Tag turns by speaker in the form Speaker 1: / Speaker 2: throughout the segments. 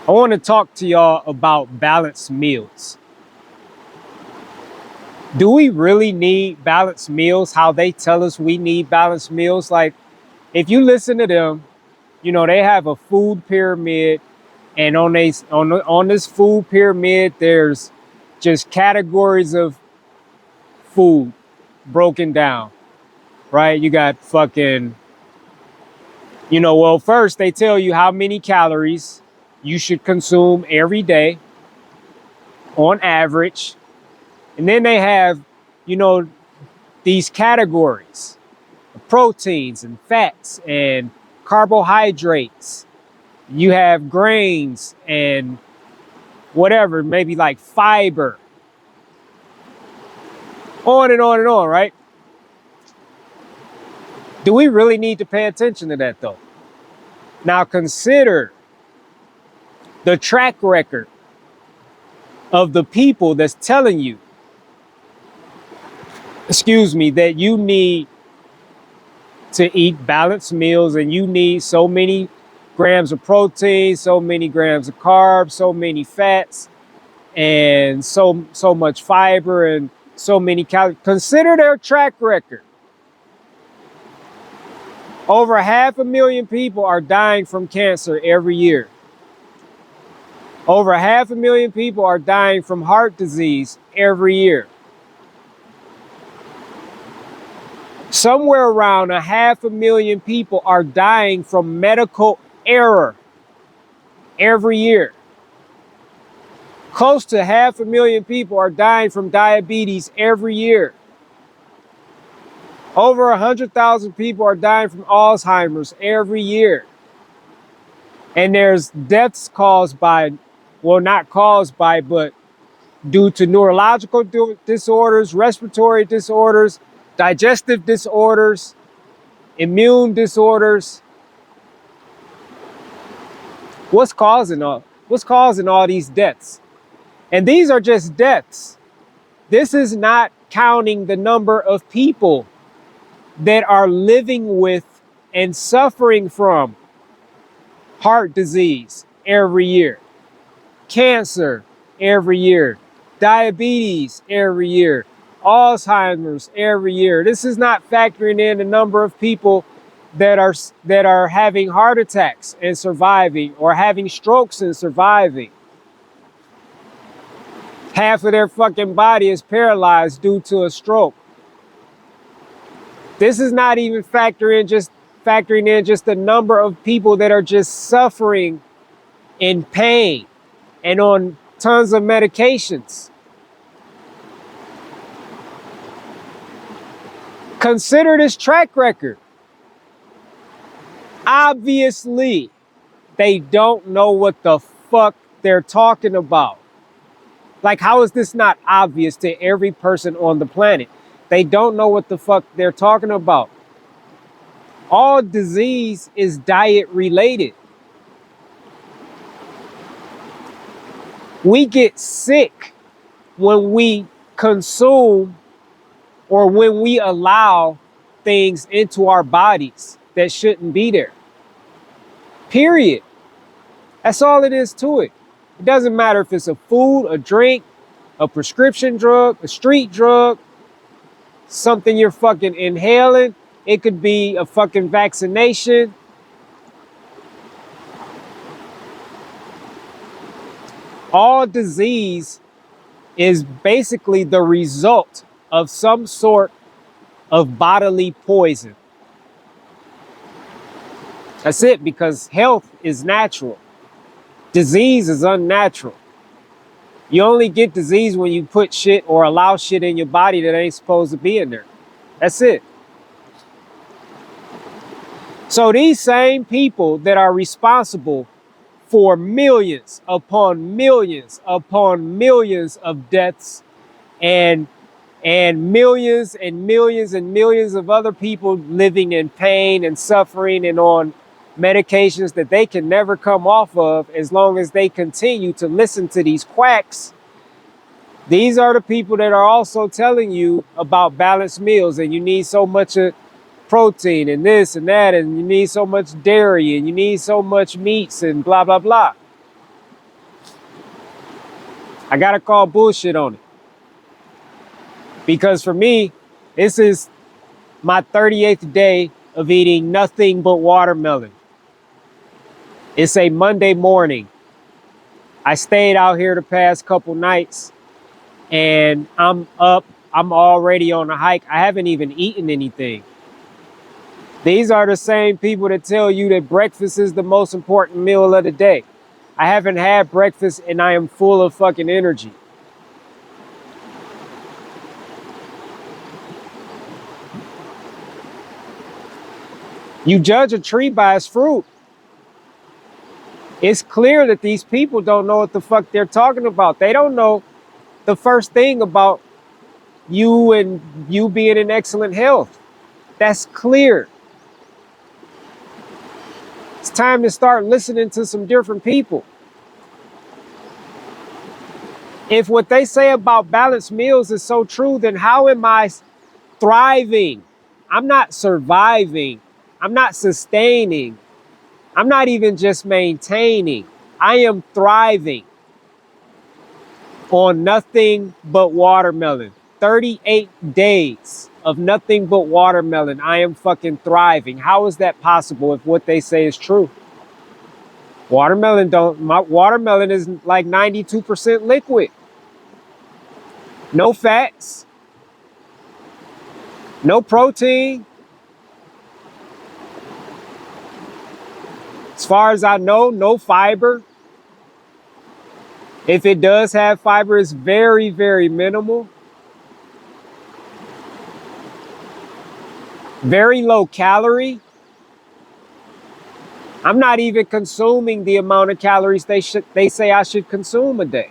Speaker 1: I want to talk to y'all about balanced meals. Do we really need balanced meals? How they tell us we need balanced meals? Like, if you listen to them, they have a food pyramid, and on this food pyramid, there's just categories of food broken down, right? You got fucking, well, first they tell you how many calories you should consume every day on average. And then they have, you know, these categories of proteins and fats and carbohydrates. You have grains and whatever, maybe like fiber, on and on and on, right? Do we really need to pay attention to that though? Now consider the track record of the people that's telling you, that you need to eat balanced meals and you need so many grams of protein, so many grams of carbs, so many fats, and so much fiber and so many calories. Consider their track record. Over 500,000 people are dying from cancer every year. Over 500,000 people are dying from heart disease every year. Somewhere around 500,000 people are dying from medical error every year. Close to 500,000 people are dying from diabetes every year. Over 100,000 people are dying from Alzheimer's every year. And there's deaths caused by, well, not caused by, but due to neurological disorders, respiratory disorders, digestive disorders, immune disorders. What's causing all these deaths? And these are just deaths. This is not counting the number of people that are living with and suffering from heart disease every year, cancer every year, diabetes every year, Alzheimer's every year. This is not factoring in the number of people that are having heart attacks and surviving, or having strokes and surviving. Half of their fucking body is paralyzed due to a stroke. This is not even factoring in just the number of people that are just suffering in pain and on tons of medications. Consider this track record. Obviously, they don't know what the fuck they're talking about. Like, how is this not obvious to every person on the planet? They don't know what the fuck they're talking about. All disease is diet related. We get sick when we consume or when we allow things into our bodies that shouldn't be there. Period. That's all it is to it. It doesn't matter if it's a food, a drink, a prescription drug, a street drug, something you're fucking inhaling. It could be a fucking vaccination. All disease is basically the result of some sort of bodily poison. That's it, because health is natural. Disease is unnatural. You only get disease when you put shit or allow shit in your body that ain't supposed to be in there. That's it. So these same people that are responsible for millions upon millions upon millions of deaths and millions and millions and millions of other people living in pain and suffering and on medications that they can never come off of as long as they continue to listen to these quacks. These are the people that are also telling you about balanced meals, and you need so much of protein and this and that, and you need so much dairy and you need so much meats and blah, blah, blah. I gotta call bullshit on it. Because for me, this is my 38th day of eating nothing but watermelon. It's a Monday morning. I stayed out here the past couple nights and I'm up. I'm already on a hike. I haven't even eaten anything. These are the same people that tell you that breakfast is the most important meal of the day. I haven't had breakfast and I am full of fucking energy. You judge a tree by its fruit. It's clear that these people don't know what the fuck they're talking about. They don't know the first thing about you and you being in excellent health. That's clear. It's time to start listening to some different people. If what they say about balanced meals is so true, then how am I thriving? I'm not surviving. I'm not sustaining. I'm not even just maintaining. I am thriving on nothing but watermelon. 38 days of nothing but watermelon. I am fucking thriving. How is that possible if what they say is true? My watermelon is like 92% liquid. No fats. No protein. As far as I know, no fiber. If it does have fiber, it's very, very minimal. Very low calorie. I'm not even consuming the amount of calories they say I should consume a day.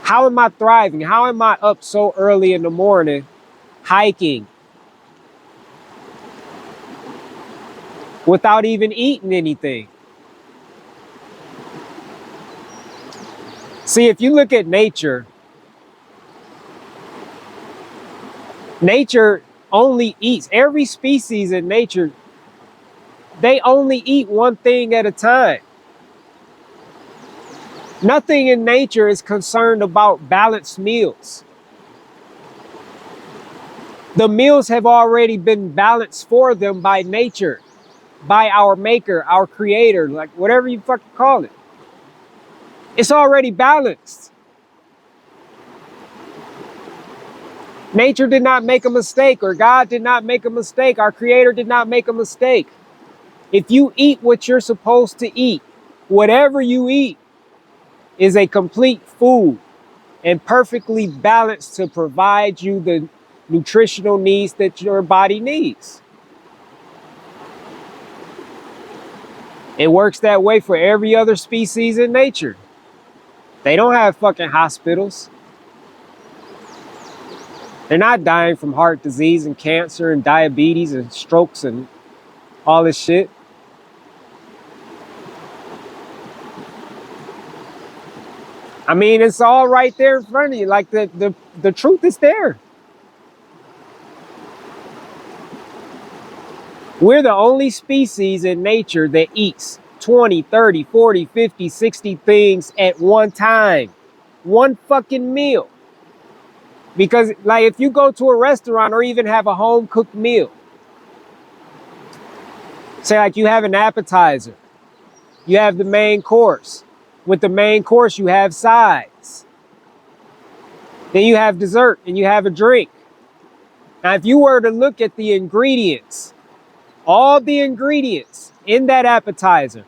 Speaker 1: How am I thriving? How am I up so early in the morning hiking without even eating anything? See, if you look at nature, nature only eats, every species in nature, they only eat one thing at a time. Nothing in nature is concerned about balanced meals. The meals have already been balanced for them by nature, by our maker, our creator, like whatever you fucking call it. It's already balanced. Nature did not make a mistake, or God did not make a mistake. Our creator did not make a mistake. If you eat what you're supposed to eat, whatever you eat is a complete food and perfectly balanced to provide you the nutritional needs that your body needs. It works that way for every other species in nature. They don't have fucking hospitals. They're not dying from heart disease and cancer and diabetes and strokes and all this shit. I mean, it's all right there in front of you. Like the truth is there. We're the only species in nature that eats 20, 30, 40, 50, 60 things at one time. One fucking meal. Because like if you go to a restaurant or even have a home cooked meal, say like you have an appetizer, you have the main course. With the main course, you have sides. Then you have dessert and you have a drink. Now, if you were to look at the ingredients, all the ingredients in that appetizer,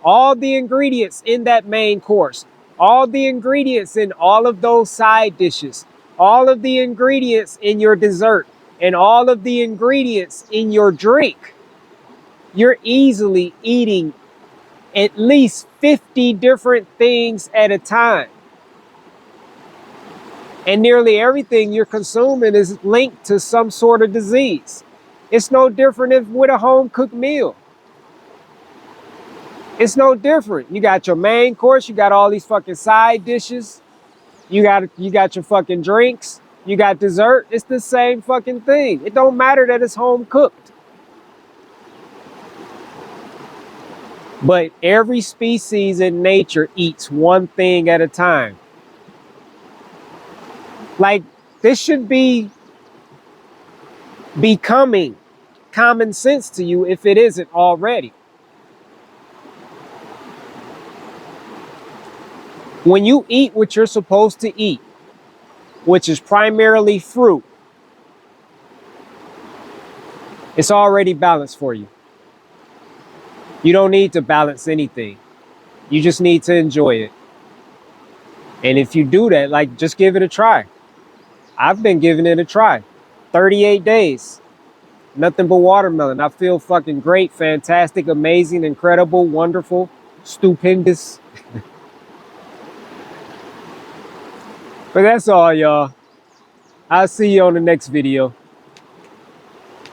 Speaker 1: all the ingredients in that main course, all the ingredients in all of those side dishes, all of the ingredients in your dessert, and all of the ingredients in your drink, you're easily eating at least 50 different things at a time. And nearly everything you're consuming is linked to some sort of disease. It's no different with a home cooked meal. It's no different. You got your main course, you got all these fucking side dishes, you got your fucking drinks, you got dessert. It's the same fucking thing. It don't matter that it's home cooked. But every species in nature eats one thing at a time. Like, this should be becoming common sense to you if it isn't already. When you eat what you're supposed to eat, which is primarily fruit, it's already balanced for you. You don't need to balance anything. You just need to enjoy it. And if you do that, like, just give it a try. I've been giving it a try. 38 days, nothing but watermelon. I feel fucking great, fantastic, amazing, incredible, wonderful, stupendous. But that's all, y'all. I'll see you on the next video.